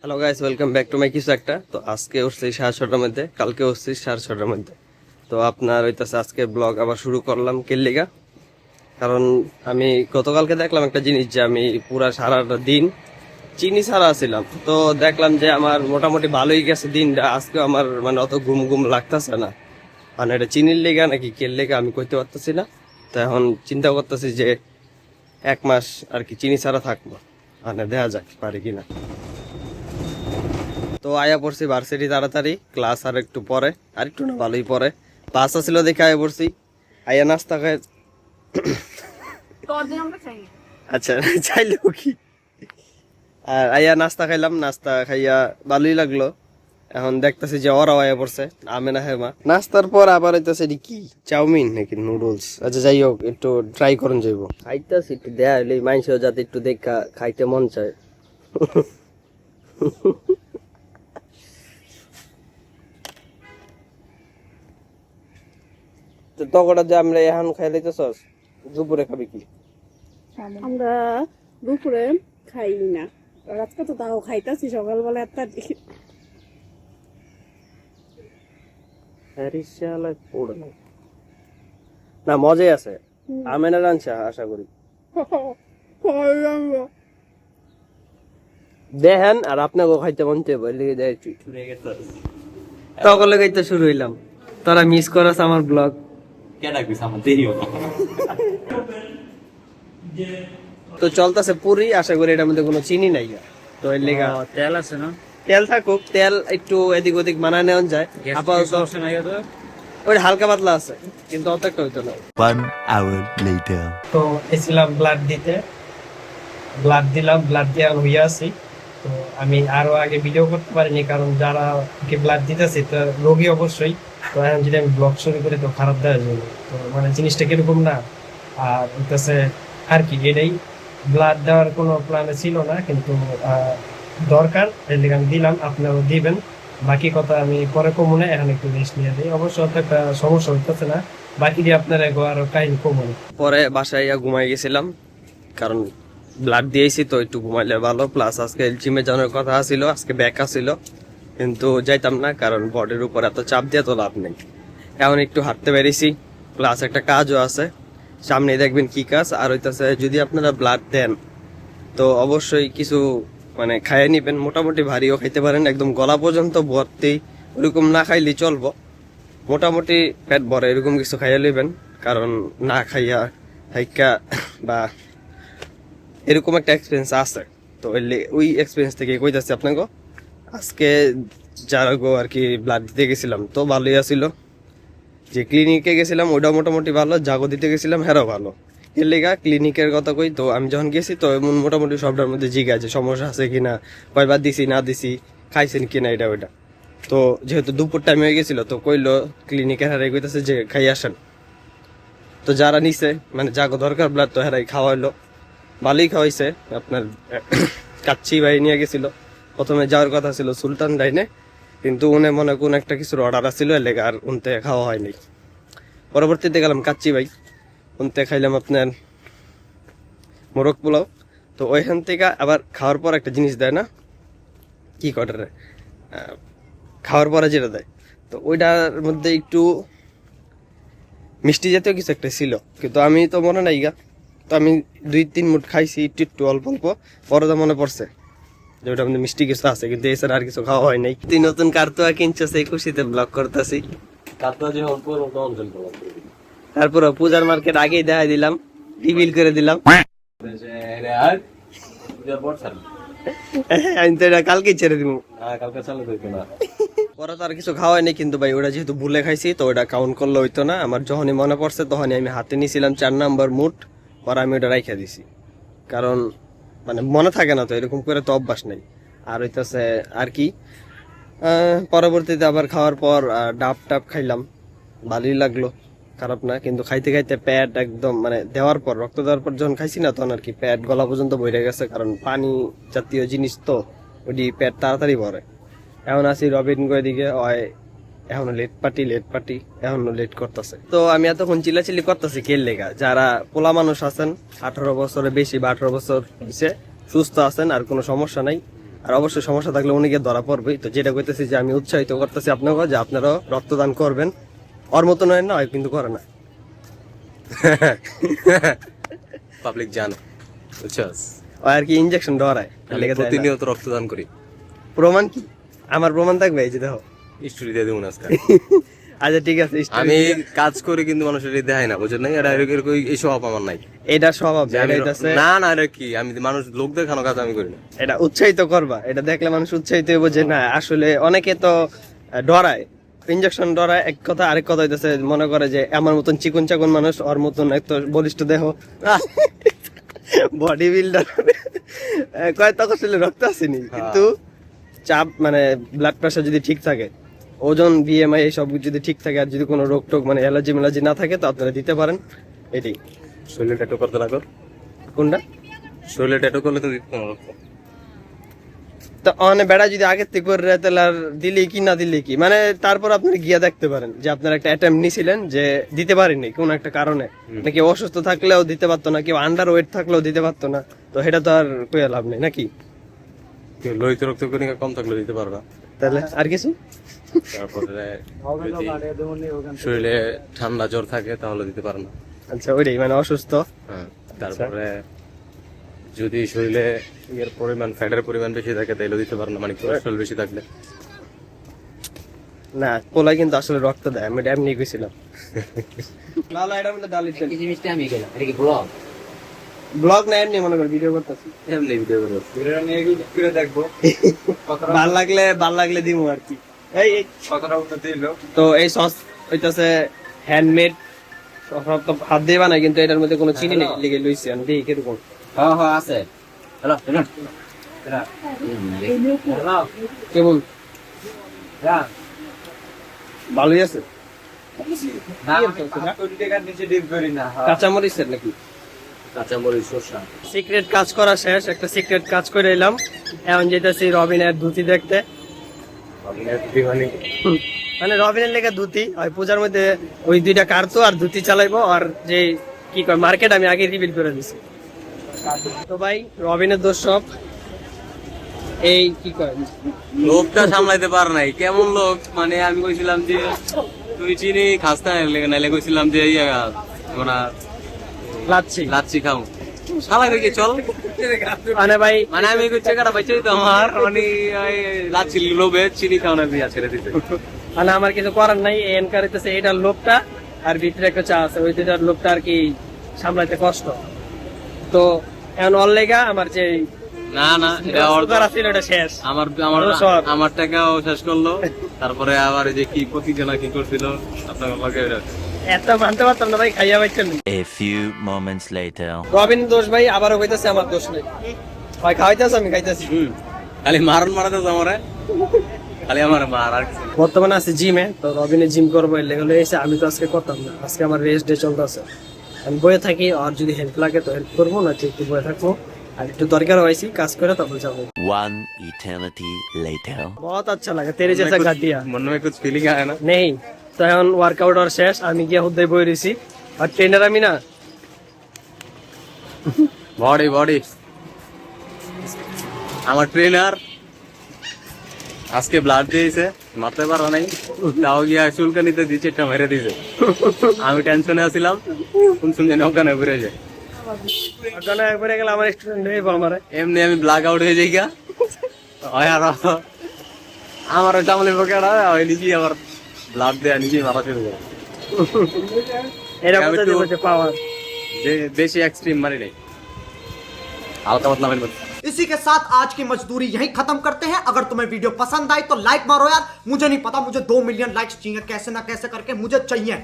Hello guys, welcome back to my কিছু একটা। তো আজকে উঠছি 6:30টার মধ্যে, কালকে উঠছি 6:30টার মধ্যে। তো আপনার হইতেছে আজকে ব্লগ আবার শুরু করলাম কেল্লিগা। কারণ আমি গতকালকে দেখলাম একটা জিনিস, যে আমি পুরা সারাটা দিন চিনি ছাড়া ছিলাম। তো দেখলাম যে আমার মোটামুটি ভালোই গেছে দিনটা। আজকে আমার মানে অত ঘুম ঘুম লাগতেছে না, মানে এটা চিনির লেগা নাকি কেল লেগা আমি কইতে পারতেছি না। তো এখন চিন্তা করতেছি যে 1 মাস আর কি চিনি ছাড়া থাকবো, মানে দেখা যাক পারি কিনা। তো আয়া পড়ছি ভার্সিটি তাড়াতাড়ি, ক্লাস আর একটু পরে, আর একটু না ভালোই পরে পাস ছিল দেখে আয়া পড়ছি। আয়া নাস্তা খাই, আচ্ছা চাইলেও কি। আর আয়া নাস্তা খাইলাম, নাস্তা খাইয়া ভালোই লাগলো। এখন দেখতেছি যে ওরাও আয়া পড়ছে, আমে না হেমা। নাস্তার পর আবার হইতেছে কি চাউমিন নাকি নুডলস, আচ্ছা যাই হোক একটু ট্রাই করুন যাইব। খাইতেছি একটু দেয়া হইলে মানুষও যাতে একটু দেখা খাইতে মন চায়। তো তখন যে আমরা এখন খাই লাইতেছস, দুপুরে খাবি কি? আমরা দুপুরে খাই না, রাতকে তো তাও খাইতাছি সকালবেলা একটা না মজাই আছে, আমেনা রাঞ্চা আশা করি দেখেন। আর আপনাকে খাইতে মন চাইব, তখন খাইতে শুরু হইলাম। তোরা মিস করস আমার ব্লগ। তো চলতেছে পুরি, আশা করি এটার মধ্যে কোনো চিনি নাই। তো এর লেগা তেল আছে না? তেল থাকুক, তেল একটু এদিক ওদিক মানায় নেওয়া যায়। আপাতত ওই হালকা পাতলা আছে, কিন্তু অত একটা হইতো না। 1 hour later. তো এসেছিলাম ব্লাড দিতে, ব্লাড দিলাম, ব্লাড দিয়ে হইয়া আছি। তো আমি আরো আগে ভিডিও করতে পারিনি, কারণ যারা ব্লাড দিতেছে তো রোগী অবশ্যই। তো এখন যদি আমি ব্লগ শুরু করি তো খারাপ দেওয়া যাবে, তো মানে জিনিসটা কিরকম না। আর হইতেছে আর কি, এটাই ব্লাড দেওয়ার কোনো প্ল্যানে ছিল না, কিন্তু দরকার এর লিগে আমি দিলাম, আপনারাও দিবেন। বাকি কথা আমি পরে কমনে, এখন একটু রেস্ট নিয়ে দিই। অবশ্য অত একটা সমস্যা হইতেছে না, বাকি দিয়ে আপনারা আরো কাহিনী কমনে। পরে বাসায় ঘুমাই গেছিলাম, কারণ ব্লাড দিয়েছি তো একটু ঘুমাইলে ভালো। প্লাস আজকে জিমে যাওয়ার কথা ছিল, আজকে ব্যাক ছিল, কিন্তু যাইতাম না, কারণ বডির উপর এত চাপ দিয়ে তো লাভ নেই। এখন একটু হাঁটতে বেরিয়েছি, প্লাস একটা কাজও আছে সামনে, দেখবেন কি কাজ। আর হইতেছে যদি আপনারা ব্লাড দেন তো অবশ্যই কিছু মানে খাইয়ে নিবেন, মোটামুটি ভারীও খাইতে পারেন, একদম গলা পর্যন্ত ভর্তি ওরকম না খাইলে চলবো, মোটামুটি পেট ভরে এরকম কিছু খাইয়ে নেবেন। কারণ না খাইয়া হাইকা বা এরকম একটা এক্সপিরিয়েন্স আছে। তো ওই এক্সপিরিয়েন্স থেকে কইতাছি আপনাকে। আজকে যারা গো আর কি ব্লাড দিতে গেছিলাম তো ভালোই আছিল, যে ক্লিনিকে গেছিলাম ওইটাও মোটামুটি ভালো, জাগো দিতে গেছিলাম হ্যাঁ ভালো। এর লেগা ক্লিনিকের কথা কই, তো আমি যখন গেছি তো মোটামুটি সবটার মধ্যে জিজ্ঞা আছে সমস্যা আছে কিনা, কয়বার দিছি না দিছি, খাইছেন কিনা, এটা ওইটা। তো যেহেতু দুপুর টাইম হয়ে গেছিল তো কইলো ক্লিনিকের হারাই কইতেছে যে খাই আসেন। তো যারা নিছে মানে জাগো দরকার ব্লাড, তো হারাই খাওয়াইলো, ভালোই খাওয়াইছে। আপনার কাচ্চি ভাই নিয়ে গেছিল, প্রথমে যাওয়ার কথা ছিল সুলতান ডাইনে, কিন্তু উনি মনে কোন একটা কিছুর অর্ডার আছিল এলাকা, আর উনতে খাওয়া হয়নি। পরবর্তীতে গেলাম কাচ্চি ভাই, উনতে খাইলাম আপনার মোরগ পোলাও। তো ওইখান থেকে আবার খাওয়ার পর একটা জিনিস দেয় না, কি কটারে খাওয়ার পরে যেটা দেয়, তো ওইটার মধ্যে একটু মিষ্টি জাতীয় কিছু একটা ছিল, কিন্তু আমি তো মনে নাই গা। তো আমি 2-3 মুঠ খাইছি, একটু একটু অল্প অল্প। পরে তো মনে পড়ছে যে ওটার মধ্যে মিষ্টি কিছু আছে, কিন্তু এছাড়া আর কিছু খাওয়া হয় নাই। তুই নতুন কার্তুয়া কিনছো, সেই খুশিতে ব্লগ করতেছি। তারপর পূজার মার্কেট আগেই দেখাই দিলাম, রিভিল করে দিলাম। আমি তো এটা কালকেই ছেড়ে দিব, পরে তো আর কিছু খাওয়া হয়নি। কিন্তু ভাই ওটা যেহেতু ভুলে খাইছি তো ওটা কাউন্ট করলে হইতো না। আমার যখনই মনে পড়ছে তখনই আমি হাতে নিয়েছিলাম 4 নম্বর মুঠ, পরে আমি ওটা রাইখা দিছি, কারণ মানে মনে থাকে না তো, এরকম করে তো অভ্যাস নেই। আর হইতেছে আর কি, পরবর্তীতে আবার খাওয়ার পর ডাব টাব খাইলাম, ভালোই লাগলো, খারাপ না। কিন্তু খাইতে খাইতে পেট একদম মানে দেওয়ার পর, রক্ত দেওয়ার পর যখন খাইছি না তখন আর কি পেট গলা পর্যন্ত ভরে গেছে, কারণ পানি জাতীয় জিনিস তো ওটি পেট তাড়াতাড়ি ভরে। এখন আছি রবিন গো দিকে, এখনো লেট পার্টি এখনো লেট করতেছে। তো আমি এতক্ষণ চিল্লাচিল্লি করতেছি কেল লেগা, যারা পোলা মানুষ আছেন 18 বছরের বেশি বা 18 বছর হয়েছে, সুস্থ আছেন আর কোনো সমস্যা নাই, আর অবশ্যই সমস্যা থাকলে অনেকে ধরা পড়বে। তো যেটা কইতেছি যে আমি উৎসাহিত করতেছি আপনাকে যে আপনারাও রক্তদান করবেন। ওর মতো নয় না, কিন্তু করে না। পাবলিক জানে, বুঝছস? ও আর কি ইনজেকশন ডরায়, প্রতিনিয়ত রক্তদান করি। প্রমাণ কি? আমার প্রমাণ থাকবে, এই যে দেখো স্টোরি দিয়ে দেবো না আজকে। আচ্ছা ঠিক আছে, আমি কাজ করে কিন্তু মানুষের দেখাই না, বুঝছেন না? এটা এরকম এই স্বভাব আমার নাই। এটা স্বভাব যে আমি না না, এটা কি আমি মানুষ লোক দেখানো কাজ আমি করি না। এটা উৎসাহিত করবা, এটা দেখলে মানুষ উৎসাহিত হইব যে না আসলে অনেকে তো ডরায়, ইনজেকশন ডরায় এক কথা, আরেক কথা হইতেছে মনে করে যে আমার মতন চিকন চাকুন মানুষ, ওর মতন একটু বলিষ্ঠ দেহ, বডি বিল্ডার কয় তখন আসলে রক্ত আসেনি, কিন্তু চাপ মানে ব্লাড প্রেশার যদি ঠিক থাকে, ওজন বিএমআই এই সব যদি ঠিক থাকে, আর যদি কোনো রোগ টোগ মানে অ্যালার্জি মেলার্জি না থাকে, তো আপনারা দিতে পারেন। এটাই। শরীরে ট্যাটু করতে লাগো। কোনটা? শরীরে ট্যাটু করলে তো দিতে হবে। তো অনেক বেড়া যদি আগের থেকে করে তাহলে আর দিলে কি না দিলে কি, মানে তারপর আপনি গিয়ে দেখতে পারেন যে আপনার একটা অ্যাটেম্প নিছিলেন যে দিতে পারেননি কোন একটা কারণে, কেউ অসুস্থ থাকলেও দিতে পারতো না, কেউ আন্ডার ওয়েট থাকলেও দিতে পারতো না, তো সেটা তো আর কইয়া লাভ নেই নাকি? লোহিত রক্ত কণিকা কম থাকলে দিতে পারবা। তাহলে আর কিছু? তারপরে শরীরে ঠান্ডা জ্বর থাকে তাহলে দিতে পারে না। আচ্ছা ওইটাই, মানে অসুস্থ। হ্যাঁ, তারপরে যদি শরীরে এর পরিমাণ ফ্যাটের পরিমাণ বেশি থাকে তাহলে দিতে পারে না, মানে কোলেস্ট্রল বেশি থাকলে। না পোলাই কিন্তু আসলে রক্ত দেয়, আমি এটা এমনি গেছিলাম। লালা এটা মধ্যে ডালি এই জিনিসটা আমি গেলাম, এটা কি ব্লগ? ব্লগ না, এমনি মনে কর ভিডিও করতেছি, এমনি ভিডিও করো, ভিডিও নিয়ে ঘুরে দেখবো। ভাল লাগলে দিমু আর কি। এই কতটা উন্নতি হলো। তো এই সস হইতাছে হ্যান্ডমেড, সব তো হাত দিয়ে বানায়, কিন্তু এটার মধ্যে কোনো চিনি নেই, লিগে লইছি আমি, দেখি কিরকম। হ্যাঁ হ্যাঁ আছে। হ্যালো হ্যালো কেমন? ভালোই আছে। কাঁচামরিচের নাকি? কাঁচামরিচ শসা। সিক্রেট কাজ করা শেষ, একটা সিক্রেট কাজ করে এলাম, এখন যেতেছি রবিনের ধুতি দেখতে। মানে রবিনের লেগে ধুতি ওই পূজার মধ্যে ওই দুইটা কারতো আর ধুতি চালাইবো, আর যে কি কয় মার্কেট আমি আগে রিভিল করে দিছি। তো ভাই রবিনের দর্শক এই কি কয় লোকটা সামলাইতে পার নাই, কেমন লোক, মানে আমি কইছিলাম যে তুই চিনি খাস না, নাইলে কইছিলাম যে তোমরা লাচ্ছি লাচ্ছি খাও, শালা কই চল। মানে ভাই মানে আমি কইছে কাটা বাইছে তো আমার, মানে লাচ্ছি লোভে চিনি খাও না বিয়া ছেড়ে দিতে। মানে আমার কিছু করার নাই, এন কারিতেছে এটার লোকটা, আর ভিতরে একটা চা আছে, ওই দুটার লোকটা আর কি সামলাইতে কষ্ট। তো এখন অল লেগা আমার যে না না, এটা সুগার আছিল ওটা শেষ। আমার আমার সব। আমার টাকাও শেষ করলো, তারপরে আবার এই যে কি প্রতিজনা কি করছিল আপনার লগে এত মানতে পারতাম না ভাই, খাইয়া পাইতেন। A few moments later. Robin দোষ ভাই আবারও কইতাছে আমার দোষ নেই ভাই, খাওয়াইতেছে আমি খাইতেছি। খালি মারণ মারাতে আমারে, খালি আমার মার আর কিছু না। বর্তমানে আছে জিমে, তো রবিনে জিম করবো এর লেগে এসে, আমি তো আজকে করতাম না, আজকে আমার রেস্ট ডে চলতেছে, আমি বয়ে থাকি, আর যদি হেল্প লাগে তো হেল্প করবো, না একটু বয়ে থাকবো, আর একটু দরকার হয়েছি কাজ করে তারপর যাবো। One eternity later. বহুত আচ্ছা লাগে তেরে জেসা গাটিয়া मन में कुछ फीलिंग आया ना। নেই। তো এখন ওয়ার্কআউট আর শেষ, আমি গিয়ে হুদ্দাই বই রয়েছি, আর ট্রেনার আমি না। বডি বডি আমার ট্রেনার আজকে ব্লাড দিয়েছে, মারতে পারা নাই, তাও গিয়া চুলকানিতে দিচ্ছে, একটা মেরে দিয়েছে। আমি টেনশনে আছিলাম, কোন শুনে নৌকানে ঘুরে যায়, ওখানে একবারে গেলে আমার স্টুডেন্ট হয়ে আমার এমনি আমি ব্ল্যাক আউট হয়ে যাই গা। আর আমার চামলের পকেটা ওই নিজেই আবার ব্লাড দেয়া নিজেই মারা শুরু করে। এরা আমি বলতে একটু- দেবো পাওয়ার। বেশি এক্সট্রিম মারি নাই, হালকা পাতলা মারি। इसी के साथ आज की मजदूरी यहीं खत्म करते हैं। अगर तुम्हें वीडियो पसंद आई तो लाइक मारो यार, मुझे नहीं पता, मुझे 2 मिलियन लाइक्स चाहिए, कैसे ना कैसे करके मुझे चाहिए।